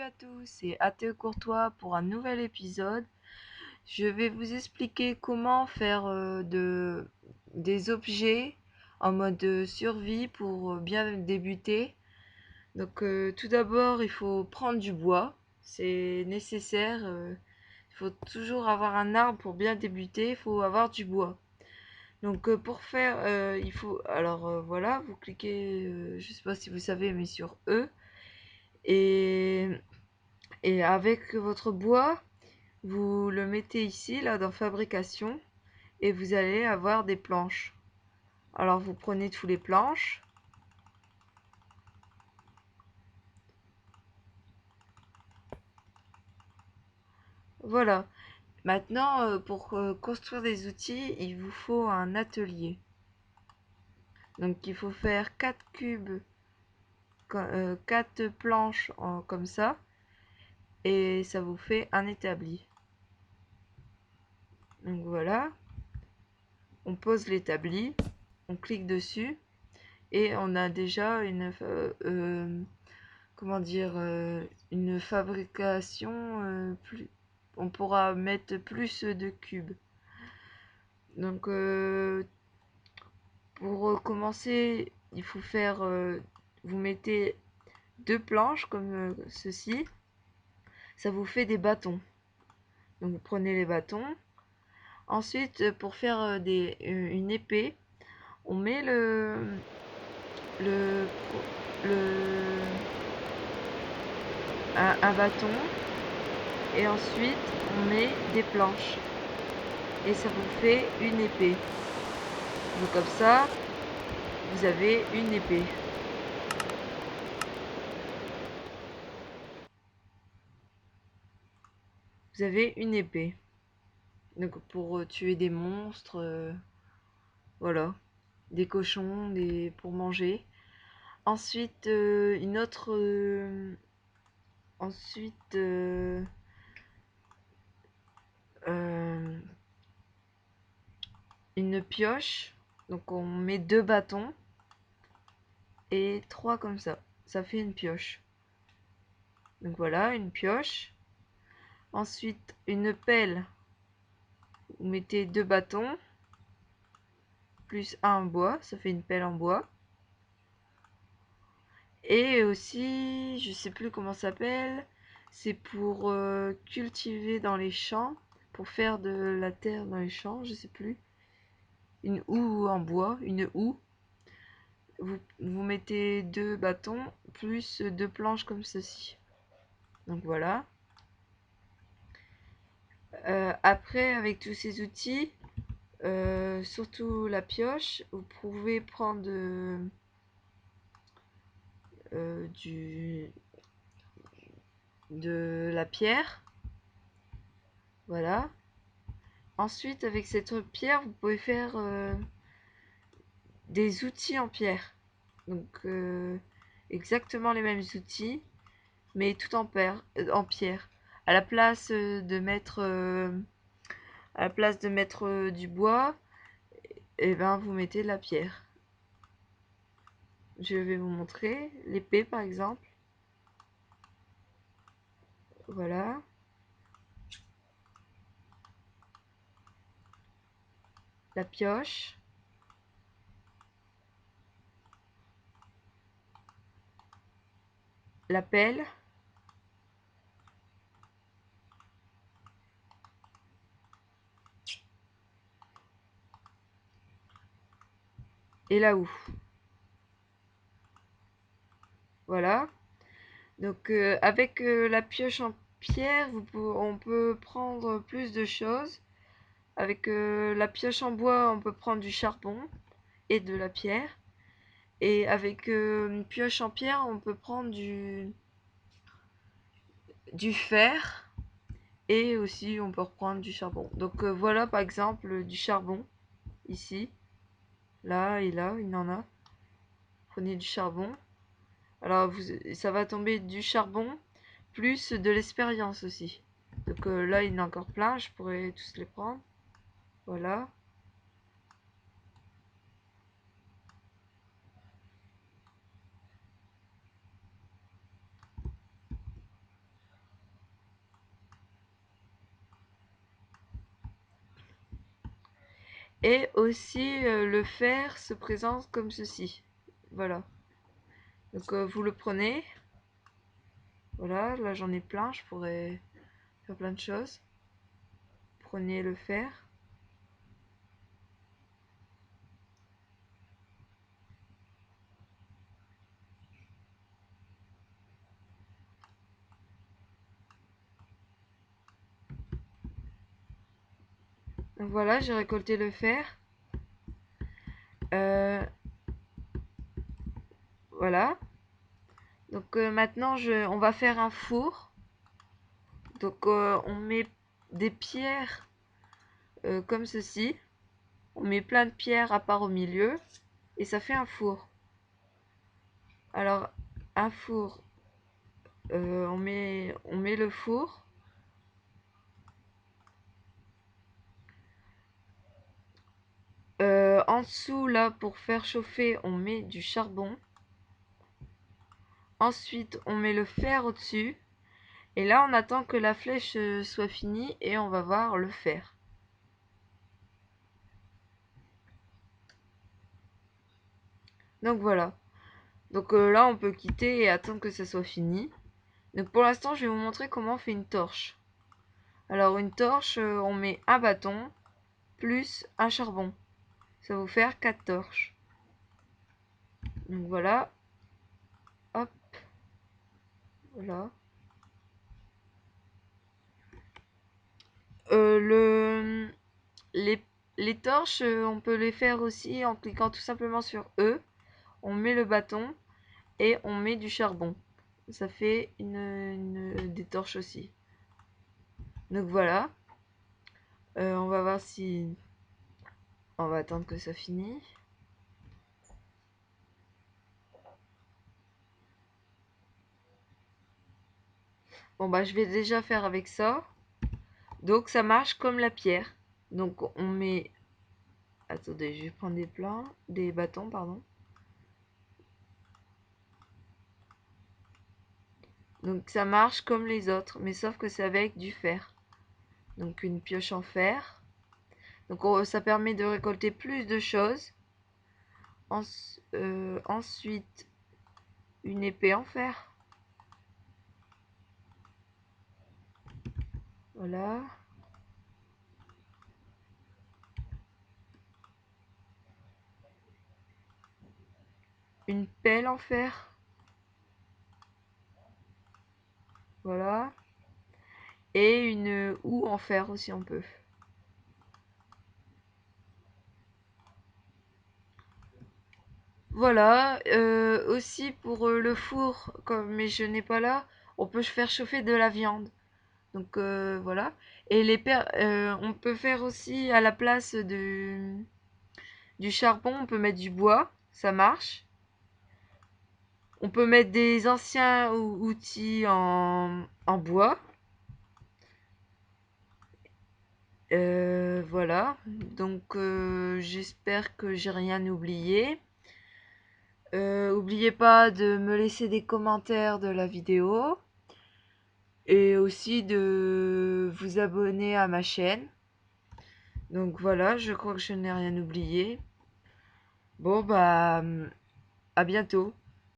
à tous, c'est Athéo Courtois pour un nouvel épisode. Je vais vous expliquer comment faire des objets en mode survie pour bien débuter. Donc tout d'abord, il faut prendre du bois, c'est nécessaire. Il faut toujours avoir un arbre pour bien débuter, il faut avoir du bois. Donc pour faire, il faut... Alors voilà, vous cliquez, je sais pas si vous savez, mais sur E. Et Et avec votre bois, vous le mettez ici, là, dans fabrication, et vous allez avoir des planches. Alors vous prenez tous les planches. Voilà. Maintenant, pour construire des outils, il vous faut un atelier. Donc il faut faire 4 cubes, 4 planches comme ça, et ça vous fait un établi. Donc voilà. On pose l'établi, on clique dessus, et on a déjà comment dire, une fabrication plus, on pourra mettre plus de cubes. Donc pour commencer, il faut faire, vous mettez 2 planches comme ceci, ça vous fait des bâtons. Donc vous prenez les bâtons. Ensuite, pour faire une épée, on met le, le un bâton, et ensuite on met des planches et ça vous fait une épée. Donc comme ça, vous avez une épée. Vous avez une épée. Donc pour tuer des monstres, voilà, des cochons, pour manger. Ensuite, ensuite, euh, une pioche. Donc on met 2 bâtons et 3 comme ça. Ça fait une pioche. Donc voilà, une pioche. Ensuite, une pelle. Vous mettez 2 bâtons plus un en bois, ça fait une pelle en bois. Et aussi, je sais plus comment ça s'appelle, c'est pour cultiver dans les champs, pour faire de la terre dans les champs, je sais plus. Une houe en bois, une houe. Vous mettez 2 bâtons plus 2 planches comme ceci. Donc voilà. Après, avec tous ces outils, surtout la pioche, vous pouvez prendre de la pierre. Voilà. Ensuite, avec cette pierre, vous pouvez faire des outils en pierre. Donc, exactement les mêmes outils, mais tout en pierre. À la place de mettre, du bois, et ben vous mettez de la pierre. Je vais vous montrer l'épée par exemple. Voilà. La pioche. La pelle. Et la houe. Voilà. Donc avec la pioche en pierre, on peut prendre plus de choses. Avec la pioche en bois, on peut prendre du charbon et de la pierre. Et avec une pioche en pierre, on peut prendre du fer et aussi on peut reprendre du charbon. Donc voilà par exemple du charbon ici, là et là, il en a. Prenez du charbon. Alors ça va tomber du charbon plus de l'expérience aussi. Donc là il y en a encore plein, je pourrais tous les prendre. Voilà. Et aussi le fer se présente comme ceci. Voilà. Donc vous le prenez. Voilà, là j'en ai plein, je pourrais faire plein de choses. Prenez le fer. Donc voilà, j'ai récolté le fer. Voilà. Donc maintenant, on va faire un four. Donc on met des pierres comme ceci. On met plein de pierres à part au milieu. Et ça fait un four. Alors, un four, on met le four. En dessous, là, pour faire chauffer, on met du charbon. Ensuite, on met le fer au-dessus. Et là, on attend que la flèche soit finie et on va voir le fer. Donc voilà. Donc là, on peut quitter et attendre que ça soit fini. Donc pour l'instant, je vais vous montrer comment on fait une torche. Alors une torche, on met un bâton plus un charbon. Ça va vous faire 4 torches. Donc voilà. Hop. Voilà. Euh, les, les torches, on peut les faire aussi en cliquant tout simplement sur E. On met le bâton et on met du charbon. Ça fait des torches aussi. Donc voilà. On va voir si... On va attendre que ça finisse. Bon bah je vais déjà faire avec ça. Donc ça marche comme la pierre. Donc on met... Attendez, je vais prendre des bâtons, pardon. Donc ça marche comme les autres, mais sauf que c'est avec du fer. Donc une pioche en fer. Donc ça permet de récolter plus de choses. Ensuite, une épée en fer. Voilà. Une pelle en fer. Voilà. Et une houe en fer aussi on peut. Voilà, aussi pour le four, mais je n'ai pas là, on peut faire chauffer de la viande. Donc voilà. Et on peut faire aussi à la place du charbon, on peut mettre du bois, ça marche. On peut mettre des anciens outils en bois. Voilà. Donc j'espère que j'ai rien oublié. Oubliez pas de me laisser des commentaires de la vidéo et aussi de vous abonner à ma chaîne. Donc voilà, je crois que je n'ai rien oublié. Bon bah à bientôt.